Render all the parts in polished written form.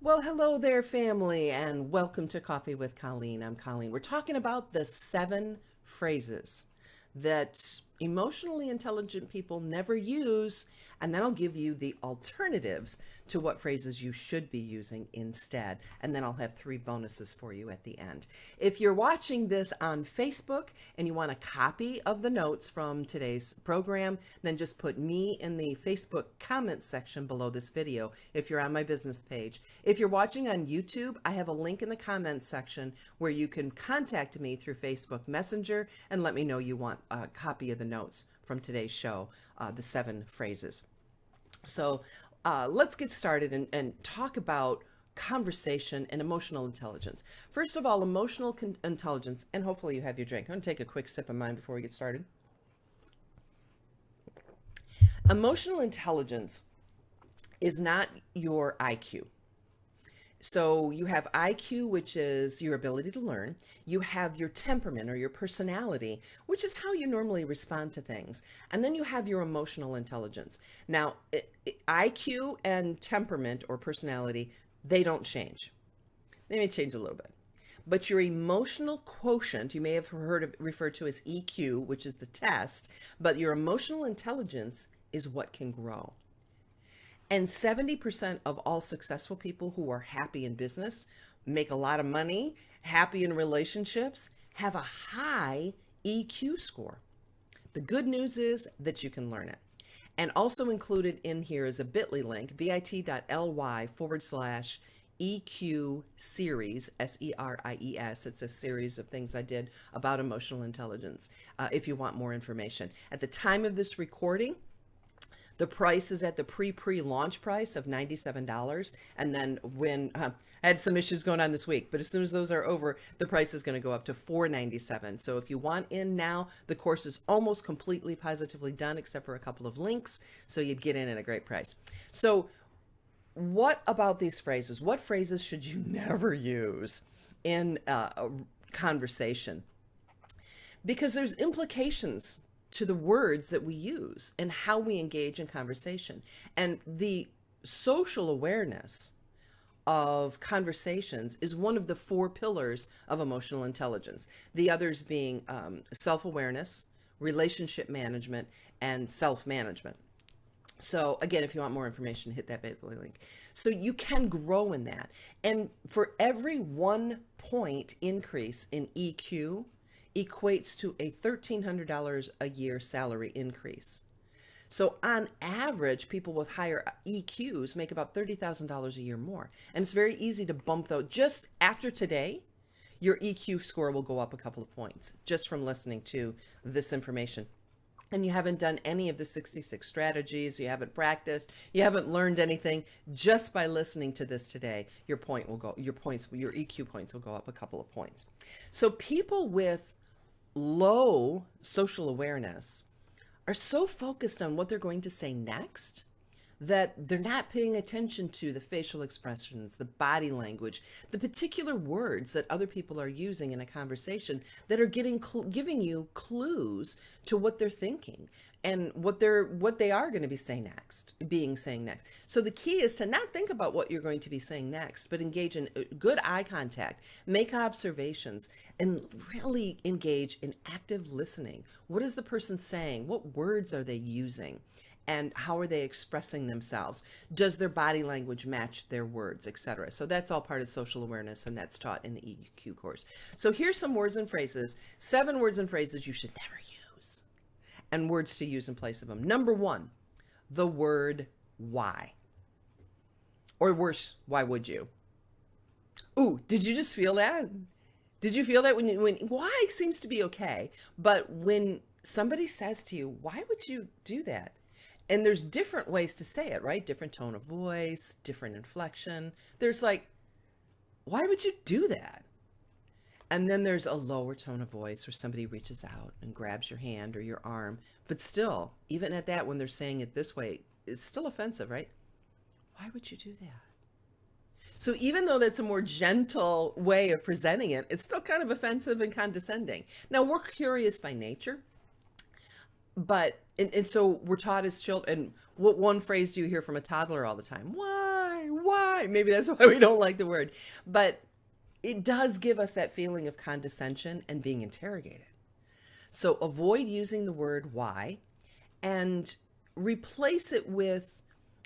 Well, hello there, family, and welcome to Coffee with Colleen. I'm Colleen. We're talking about the 7 phrases that emotionally intelligent people never use, and then I'll give you the alternatives to what phrases you should be using instead. And then I'll have 3 bonuses for you at the end. If you're watching this on Facebook and you want a copy of the notes from today's program, then just put me in the Facebook comments section below this video if you're on my business page. If you're watching on YouTube, I have a link in the comments section where you can contact me through Facebook Messenger and let me know you want a copy of the notes from today's show, the 7 phrases. So let's get started and talk about conversation and emotional intelligence. First of all, emotional intelligence, and hopefully you have your drink. I'm going to take a quick sip of mine before we get started. Emotional intelligence is not your IQ. So you have IQ, which is your ability to learn. You have your temperament or your personality, which is how you normally respond to things. And then you have your emotional intelligence. Now, IQ and temperament or personality, they don't change. They may change a little bit. But your emotional quotient, you may have heard it referred to as EQ, which is the test, but your emotional intelligence is what can grow. And 70% of all successful people who are happy in business, make a lot of money, happy in relationships, have a high EQ score. The good news is that you can learn it. And also included in here is a bit.ly link, bit.ly/EQ series, SERIES. It's a series of things I did about emotional intelligence if you want more information. At the time of this recording, the price is at the pre-launch price of $97. And then when I had some issues going on this week, but as soon as those are over, the price is going to go up to $497. So if you want in now, the course is almost completely positively done, except for a couple of links. So you'd get in at a great price. So what about these phrases? What phrases should you never use in a conversation? Because there's implications to the words that we use and how we engage in conversation. And the social awareness of conversations is one of the 4 pillars of emotional intelligence. The others being self-awareness, relationship management, and self-management. So again, if you want more information, hit that bit.ly link. So you can grow in that. And for every 1 point increase in EQ, equates to a $1,300 a year salary increase. So on average, people with higher EQs make about $30,000 a year more. And it's very easy to bump those. Just after today, your EQ score will go up a couple of points just from listening to this information. And you haven't done any of the 66 strategies, you haven't practiced, you haven't learned anything. Just by listening to this today, your EQ points will go up a couple of points. So people with low social awareness are so focused on what they're going to say next that they're not paying attention to the facial expressions, the body language, the particular words that other people are using in a conversation that are giving you clues to what they're thinking and what they are going to be saying next. So the key is to not think about what you're going to be saying next, but engage in good eye contact, make observations, and really engage in active listening. What is the person saying? What words are they using? And how are they expressing themselves? Does their body language match their words, etc.? So that's all part of social awareness, and that's taught in the EQ course. So here's some words and phrases, 7 words and phrases you should never use, and words to use in place of them. Number 1, the word why. Or worse, why would you? Ooh, did you just feel that? Did you feel that when why seems to be okay, but when somebody says to you, why would you do that? And there's different ways to say it, right? Different tone of voice, different inflection. There's like, why would you do that? And then there's a lower tone of voice where somebody reaches out and grabs your hand or your arm. But still, even at that, when they're saying it this way, it's still offensive, right? Why would you do that? So even though that's a more gentle way of presenting it, it's still kind of offensive and condescending. Now, we're curious by nature. And so we're taught as children, and what one phrase do you hear from a toddler all the time? Why? why? Maybe that's why we don't like the word. But it does give us that feeling of condescension and being interrogated. So avoid using the word why and replace it with,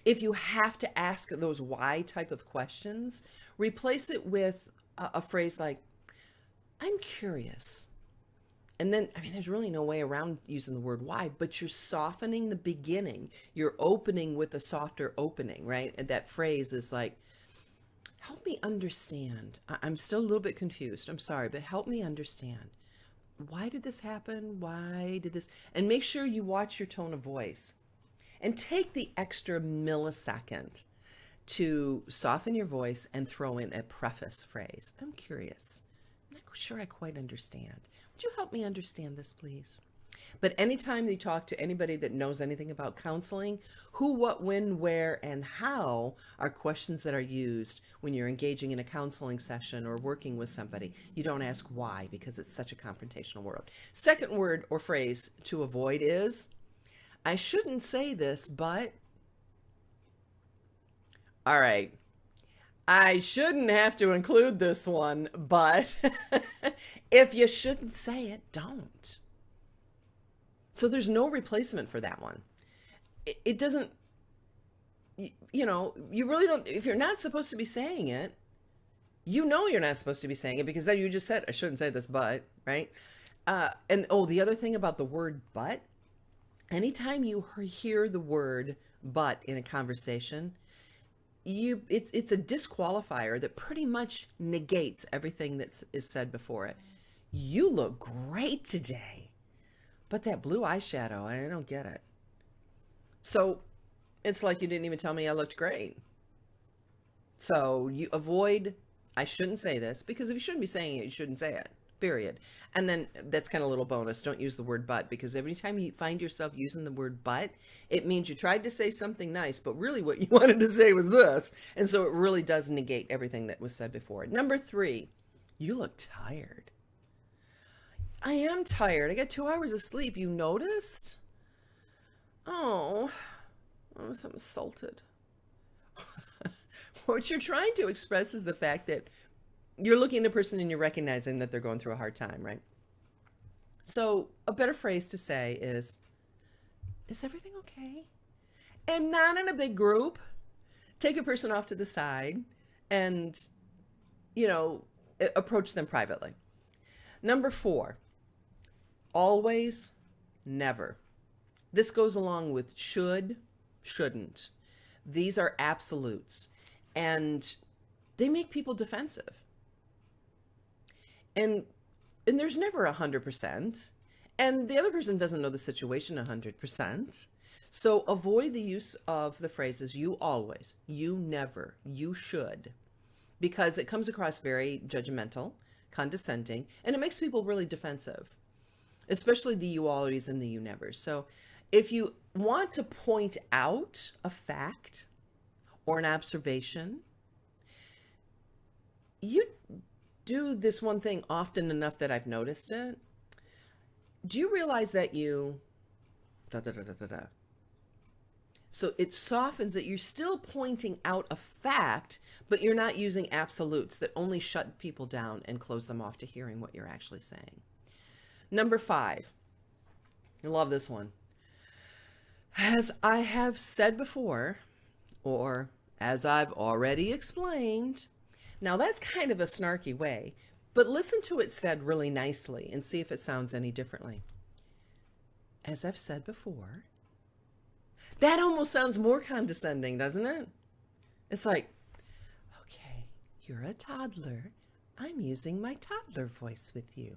if you have to ask those why type of questions, replace it with a phrase like, I'm curious. And then, there's really no way around using the word why, but you're softening the beginning. You're opening with a softer opening, right? And that phrase is like, help me understand. I'm still a little bit confused. I'm sorry, but help me understand. Why did this happen? Why did this? And make sure you watch your tone of voice. And take the extra millisecond to soften your voice and throw in a preface phrase. I'm curious. I'm not sure I quite understand. Would you help me understand this, please? But anytime you talk to anybody that knows anything about counseling, who, what, when, where, and how are questions that are used when you're engaging in a counseling session or working with somebody. You don't ask why, because it's such a confrontational world. Second word or phrase to avoid is, I shouldn't say this, but... All right. I shouldn't have to include this one, but if you shouldn't say it, don't. So there's no replacement for that one. It doesn't, you really don't, if you're not supposed to be saying it, you're not supposed to be saying it because then you just said, I shouldn't say this, but, right? The other thing about the word but, anytime you hear the word but in a conversation, it's a disqualifier that pretty much negates everything that is said before it. You look great today, but that blue eyeshadow, I don't get it. So it's like you didn't even tell me I looked great. So you avoid, I shouldn't say this, because if you shouldn't be saying it, you shouldn't say it. Period. And then that's kind of a little bonus. Don't use the word but, because every time you find yourself using the word but, it means you tried to say something nice, but really what you wanted to say was this. And so it really does negate everything that was said before. Number 3, you look tired. I am tired. I got 2 hours of sleep. You noticed? Oh, I'm so insulted. What you're trying to express is the fact that you're looking at a person and you're recognizing that they're going through a hard time, right? So a better phrase to say is everything okay? And not in a big group. Take a person off to the side and, approach them privately. Number 4, always, never. This goes along with should, shouldn't. These are absolutes, and they make people defensive. And there's never 100%, and the other person doesn't know the situation 100%. So avoid the use of the phrases you always, you never, you should, because it comes across very judgmental, condescending, and it makes people really defensive, especially the you always and the you never. So if you want to point out a fact or an observation, you do this one thing often enough that I've noticed it. Do you realize that you da da da da da da? So it softens it. You're still pointing out a fact, but you're not using absolutes that only shut people down and close them off to hearing what you're actually saying. Number 5. I love this one. As I have said before, or as I've already explained. Now that's kind of a snarky way, but listen to it said really nicely and see if it sounds any differently. As I've said before. That almost sounds more condescending, doesn't it? It's like, okay, you're a toddler. I'm using my toddler voice with you.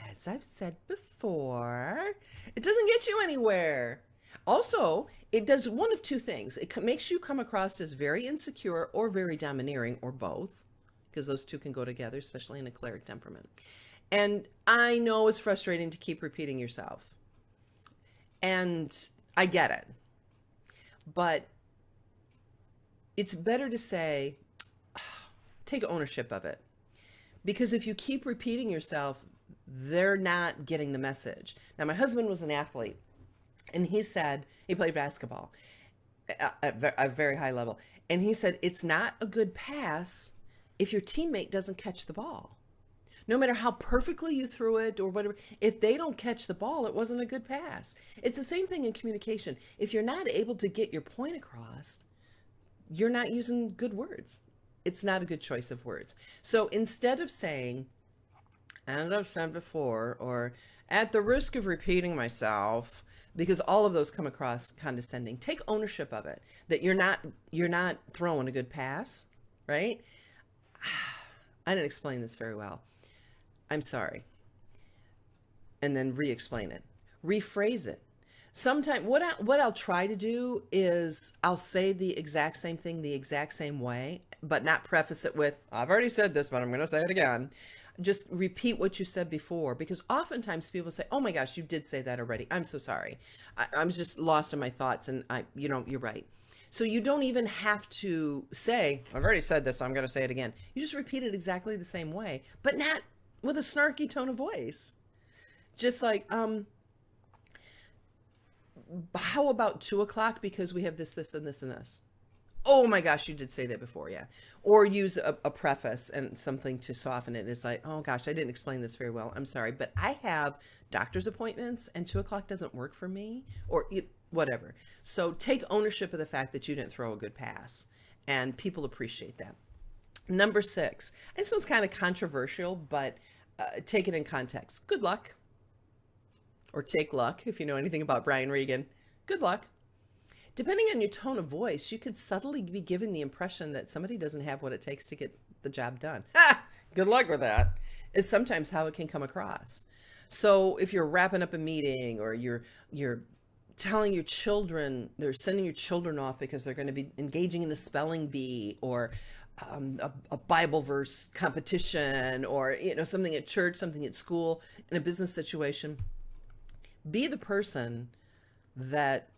As I've said before. It doesn't get you anywhere. Also, it does one of two things. It makes you come across as very insecure or very domineering, or both, because those two can go together, especially in a cleric temperament. And I know it's frustrating to keep repeating yourself. And I get it. But it's better to say, take ownership of it. Because if you keep repeating yourself, they're not getting the message. Now, my husband was an athlete, and he said he played basketball. at a very high level. And he said, it's not a good pass if your teammate doesn't catch the ball. No matter how perfectly you threw it or whatever, if they don't catch the ball, it wasn't a good pass. It's the same thing in communication. If you're not able to get your point across, you're not using good words. It's not a good choice of words. So instead of saying, as I've said before, or at the risk of repeating myself, because all of those come across condescending, take ownership of it, that you're not throwing a good pass, right? I didn't explain this very well. I'm sorry. And then re-explain it. Rephrase it. Sometimes what I'll try to do is I'll say the exact same thing the exact same way, but not preface it with, I've already said this, but I'm going to say it again. Just repeat what you said before, because oftentimes people say, oh my gosh, you did say that already. I'm so sorry. I was just lost in my thoughts, and you're right. So you don't even have to say, I've already said this, so I'm going to say it again. You just repeat it exactly the same way, but not with a snarky tone of voice. Just like, how about 2:00? Because we have this, this, and this, and this. Oh my gosh, you did say that before, yeah. Or use a preface and something to soften it. It's like, oh gosh, I didn't explain this very well. I'm sorry, but I have doctor's appointments and 2:00 doesn't work for me, or whatever. So take ownership of the fact that you didn't throw a good pass, and people appreciate that. Number 6, and this one's kind of controversial, but take it in context. Good luck. Or take luck, if you know anything about Brian Regan. Good luck. Depending on your tone of voice, you could subtly be given the impression that somebody doesn't have what it takes to get the job done. Ha! Good luck with that, is sometimes how it can come across. So if you're wrapping up a meeting, or you're telling your children, they're sending your children off because they're going to be engaging in a spelling bee, or a Bible verse competition, or something at church, something at school, in a business situation, be the person that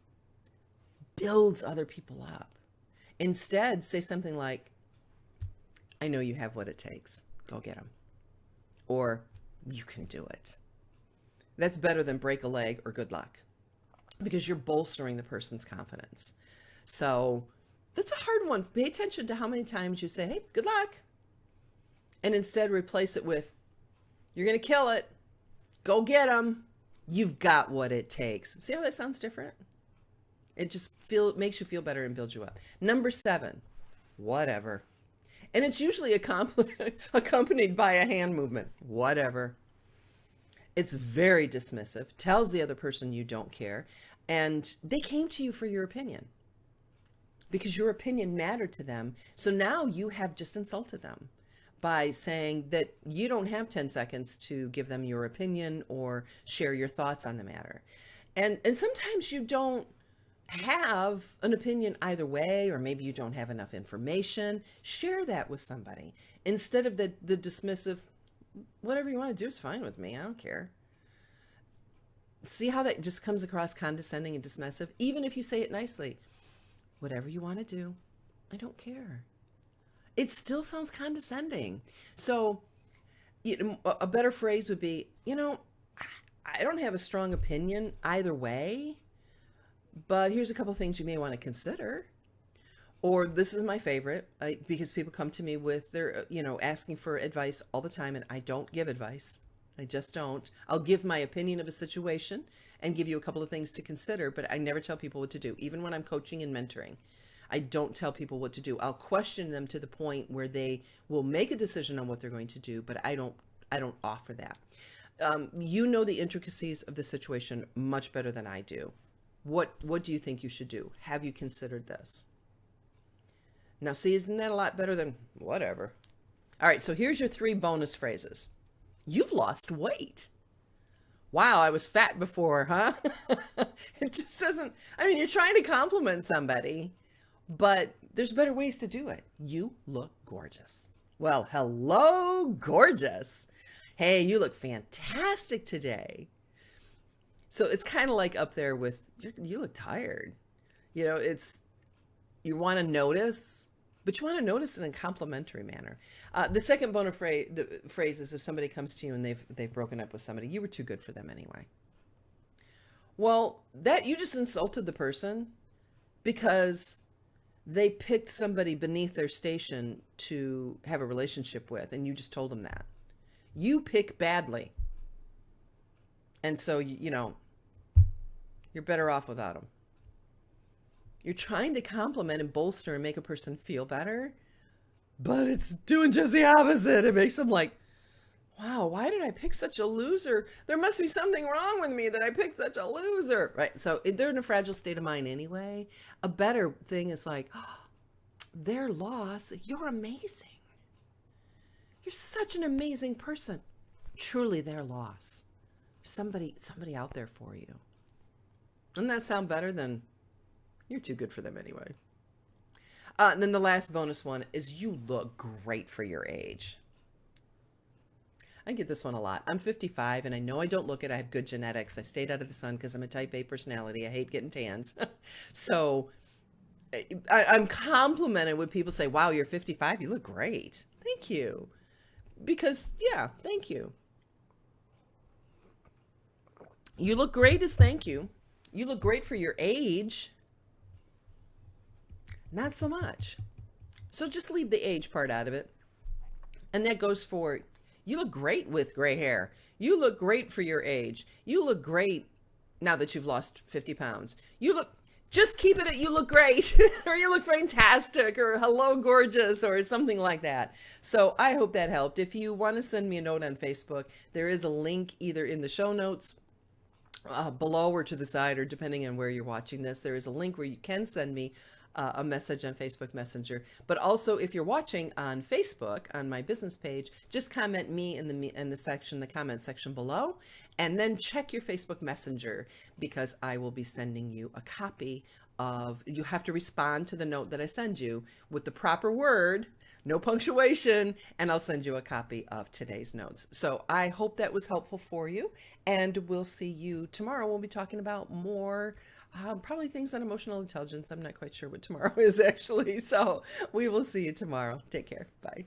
builds other people up. Instead, say something like, I know you have what it takes. Go get them. Or, you can do it. That's better than break a leg or good luck, because you're bolstering the person's confidence. So that's a hard one. Pay attention to how many times you say, hey, good luck. And instead replace it with, you're going to kill it. Go get them. You've got what it takes. See how that sounds different? It just makes you feel better and builds you up. Number 7, whatever. And it's usually accompanied by a hand movement. Whatever. It's very dismissive, tells the other person you don't care, and they came to you for your opinion because your opinion mattered to them. So now you have just insulted them by saying that you don't have 10 seconds to give them your opinion or share your thoughts on the matter. And sometimes you don't have an opinion either way, or maybe you don't have enough information. Share that with somebody instead of the dismissive, whatever you want to do is fine with me, I don't care. See how that just comes across condescending and dismissive? Even if you say it nicely, whatever you want to do, I don't care. It still sounds condescending. So a better phrase would be, I don't have a strong opinion either way, but here's a couple things you may want to consider. Or this is my favorite, because people come to me with their, asking for advice all the time, and I don't give advice. I just don't. I'll give my opinion of a situation and give you a couple of things to consider, but I never tell people what to do. Even when I'm coaching and mentoring, I don't tell people what to do. I'll question them to the point where they will make a decision on what they're going to do, but I don't offer that. You know the intricacies of the situation much better than I do. What do you think you should do? Have you considered this? Now, see, isn't that a lot better than whatever? All right, so here's your 3 bonus phrases. You've lost weight. Wow, I was fat before, huh? It just doesn't, you're trying to compliment somebody, but there's better ways to do it. You look gorgeous. Well, hello, gorgeous. Hey, you look fantastic today. So it's kind of like up there with, you look tired. You want to notice, but you want to notice in a complimentary manner. The second bonus phrase is if somebody comes to you and they've broken up with somebody, you were too good for them anyway. Well, that you just insulted the person because they picked somebody beneath their station to have a relationship with, and you just told them that. You pick badly. And so, you're better off without them. You're trying to compliment and bolster and make a person feel better, but it's doing just the opposite. It makes them like, wow, why did I pick such a loser? There must be something wrong with me that I picked such a loser, right? So they're in a fragile state of mind anyway. A better thing is like, oh, their loss, you're amazing. You're such an amazing person. Truly their loss. Somebody out there for you. Doesn't that sound better than you're too good for them anyway? And then the last bonus one is you look great for your age. I get this one a lot. I'm 55 and I know I don't look it. I have good genetics. I stayed out of the sun because I'm a type A personality. I hate getting tans. So I'm complimented when people say, wow, you're 55. You look great. Thank you. Because, yeah, thank you. You look great as thank you. You look great for your age. Not so much. So just leave the age part out of it. And that goes for, you look great with gray hair. You look great for your age. You look great now that you've lost 50 pounds. Just keep it at you look great or you look fantastic or hello gorgeous or something like that. So I hope that helped. If you want to send me a note on Facebook, there is a link either in the show notes below or to the side, or depending on where you're watching this, there is a link where you can send me a message on Facebook Messenger. But also, if you're watching on Facebook on my business page, just comment me in the comment section below, and then check your Facebook Messenger, because I will be sending you a copy of. You have to respond to the note that I send you with the proper word, no punctuation, and I'll send you a copy of today's notes. So I hope that was helpful for you, and we'll see you tomorrow. We'll be talking about more. Probably things on emotional intelligence. I'm not quite sure what tomorrow is actually. So we will see you tomorrow. Take care. Bye.